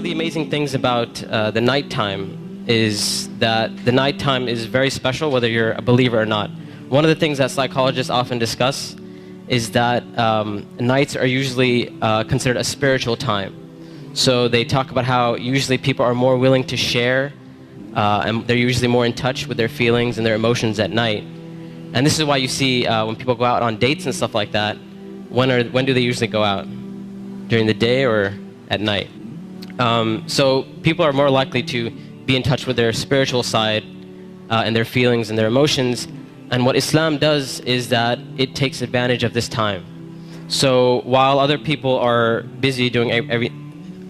the amazing things about the nighttime is that the nighttime is very special whether you're a believer or not. One of the things that psychologists often discuss is that nights are usually considered a spiritual time. So they talk about how usually people are more willing to share and they're usually more in touch with their feelings and their emotions at night. And this is why you see when people go out on dates and stuff like that, when do they usually go out? During the day or at night? So people are more likely to be in touch with their spiritual side and their feelings and their emotions. And what Islam does is that it takes advantage of this time. So while other people are busy doing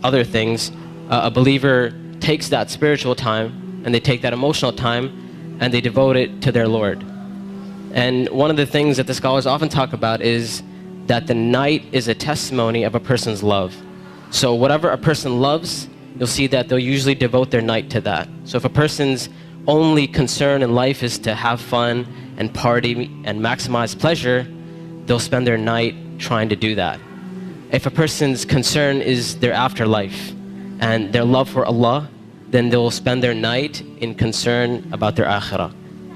other things, a believer takes that spiritual time and they take that emotional time and they devote it to their Lord. And one of the things that the scholars often talk about is that the night is a testimony of a person's love. So whatever a person loves, you'll see that they'll usually devote their night to that. So if a person's only concern in life is to have fun and party and maximize pleasure, they'll spend their night trying to do that. If a person's concern is their afterlife and their love for Allah, then they'll spend their night in concern about their akhirah.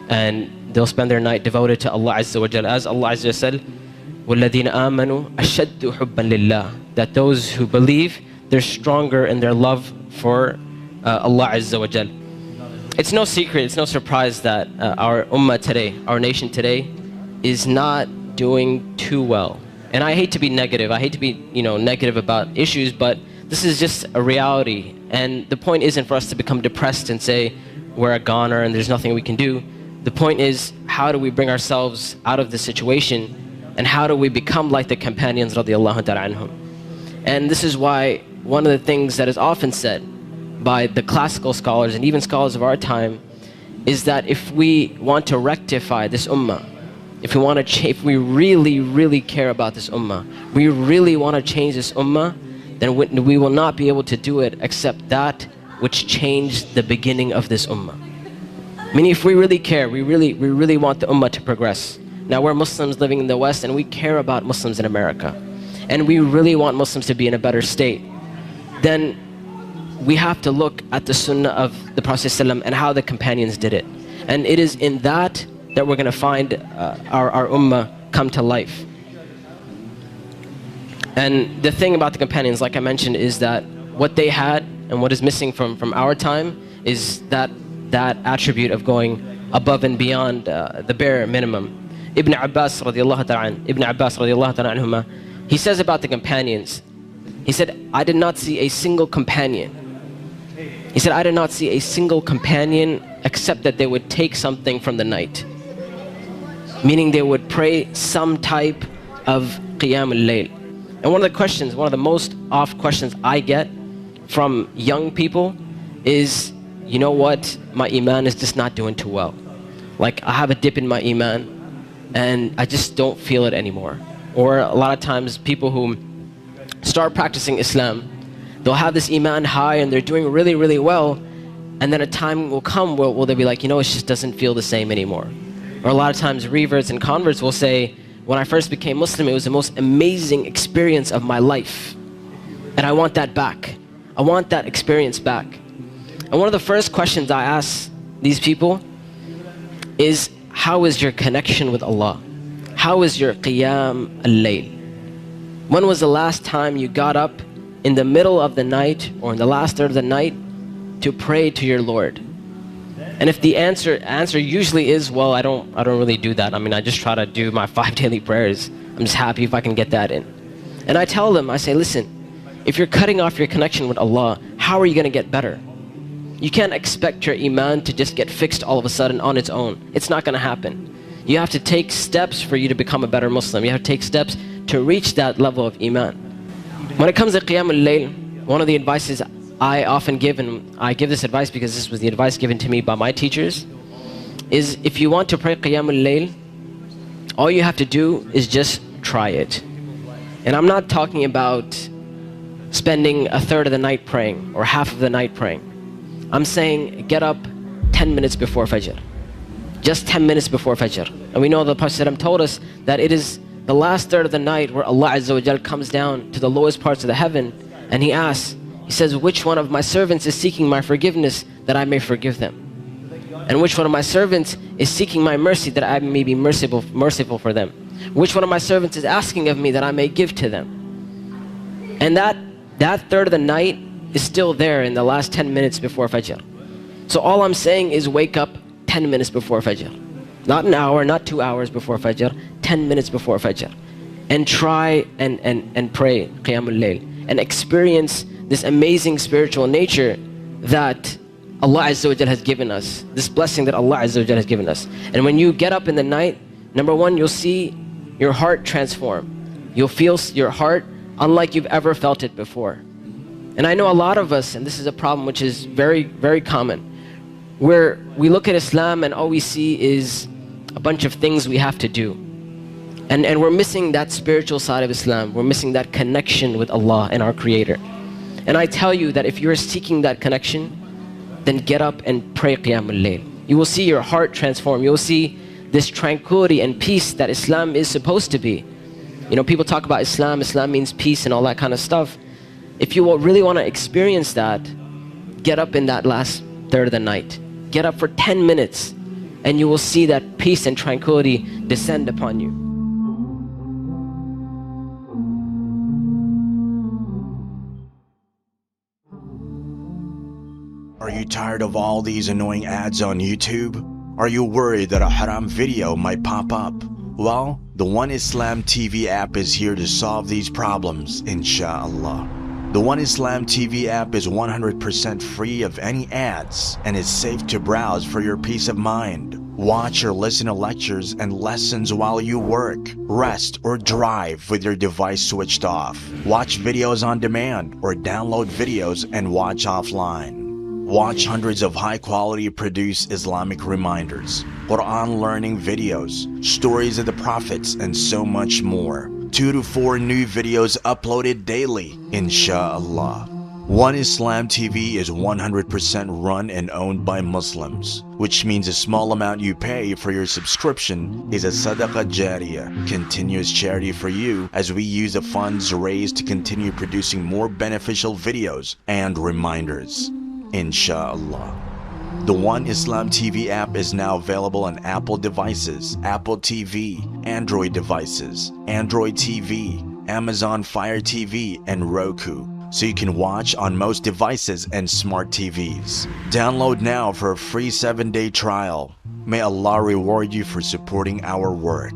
And they'll spend their night devoted to Allah Azza wa Jal. As Allah Azza wa said, وَالَّذِينَ آمَنُوا أَشَدُّ حُبًّا لِلَّهِ. That those who believe, they're stronger in their love for Allah Azza wa Jal. It's no secret, it's no surprise that our ummah today, our nation today, is not doing too well. And I hate to be negative, I hate to be negative about issues, but this is just a reality. And the point isn't for us to become depressed and say we're a goner and there's nothing we can do. The point is, how do we bring ourselves out of this situation, and how do we become like the companions radiallahu ta'ala anhum? And this is why one of the things that is often said by the classical scholars and even scholars of our time is that if we want to rectify this ummah, if we really, really care about this ummah, we really want to change this ummah, then we will not be able to do it except that which changed the beginning of this ummah. Meaning, if we really care, we really want the ummah to progress. Now, we're Muslims living in the West and we care about Muslims in America, and we really want Muslims to be in a better state. Then we have to look at the sunnah of the Prophet ﷺ and how the companions did it. And it is in that we're going to find our ummah come to life. And the thing about the companions, like I mentioned, is that what they had and what is missing from our time is that attribute of going above and beyond the bare minimum. Ibn Abbas radiallahu ta'ala anhuma, he says about the companions, he said, I did not see a single companion. He said, I did not see a single companion except that they would take something from the night. Meaning they would pray some type of Qiyam al-Layl. And one of the most oft questions I get from young people is, you know what, my iman is just not doing too well. Like, I have a dip in my iman and I just don't feel it anymore. Or a lot of times people who start practicing Islam, they'll have this iman high and they're doing really, really well, and then a time will come where they'll be like, it just doesn't feel the same anymore. Or a lot of times reverts and converts will say, when I first became Muslim, it was the most amazing experience of my life, and I want that back. I want that experience back. And one of the first questions I ask these people is, how is your connection with Allah? How is your Qiyam al-Layl? When was the last time you got up in the middle of the night or in the last third of the night to pray to your Lord? And if the answer usually is, well, I don't really do that. I just try to do my 5 daily prayers. I'm just happy if I can get that in. And I tell them, I say, listen, if you're cutting off your connection with Allah, how are you going to get better? You can't expect your iman to just get fixed all of a sudden on its own. It's not going to happen. You have to take steps for you to become a better Muslim. You have to take steps to reach that level of iman. When it comes to Qiyam al-Layl, one of the advices I often give, and I give this advice because this was the advice given to me by my teachers, is if you want to pray Qiyam al-Layl, all you have to do is just try it. And I'm not talking about spending a third of the night praying or half of the night praying. I'm saying get up 10 minutes before Fajr. Just 10 minutes before Fajr. And we know the Prophet ﷺ told us that it is the last third of the night where Allah Azza wa Jal comes down to the lowest parts of the heaven and He asks, He says, which one of my servants is seeking my forgiveness that I may forgive them? And which one of my servants is seeking my mercy that I may be merciful for them? Which one of my servants is asking of me that I may give to them? And that third of the night is still there in the last 10 minutes before Fajr. So all I'm saying is wake up 10 minutes before Fajr. Not an hour, not 2 hours before Fajr, 10 minutes before Fajr. And try and pray Qiyamul Layl and experience this amazing spiritual nature that Allah Azza wa Jal has given us, this blessing that Allah Azza wa Jal has given us. And when you get up in the night, number one, you'll see your heart transform. You'll feel your heart unlike you've ever felt it before. And I know a lot of us, and this is a problem which is very, very common, where we look at Islam and all we see is a bunch of things we have to do. And we're missing that spiritual side of Islam. We're missing that connection with Allah and our Creator. And I tell you that if you're seeking that connection, then get up and pray Qiyamul Layl. You will see your heart transform. You'll see this tranquility and peace that Islam is supposed to be. You know, people talk about Islam. Islam means peace and all that kind of stuff. If you really want to experience that, get up in that last third of the night. Get up for 10 minutes and you will see that peace and tranquility descend upon you. Are you tired of all these annoying ads on YouTube? Are you worried that a haram video might pop up? Well, the One Islam TV app is here to solve these problems, inshallah. The One Islam TV app is 100% free of any ads and is safe to browse for your peace of mind. Watch or listen to lectures and lessons while you work, rest, or drive with your device switched off. Watch videos on demand or download videos and watch offline. Watch hundreds of high-quality produced Islamic reminders, Quran learning videos, stories of the prophets, and so much more. 2 to 4 new videos uploaded daily, inshallah. One Islam TV is 100% run and owned by Muslims, which means a small amount you pay for your subscription is a sadaqah jariyah, continuous charity for you as we use the funds raised to continue producing more beneficial videos and reminders. Inshallah. The One Islam TV app is now available on Apple devices, Apple TV, Android devices, Android TV, Amazon Fire TV, and Roku, so you can watch on most devices and smart TVs. Download now for a free 7-day trial. May Allah reward you for supporting our work.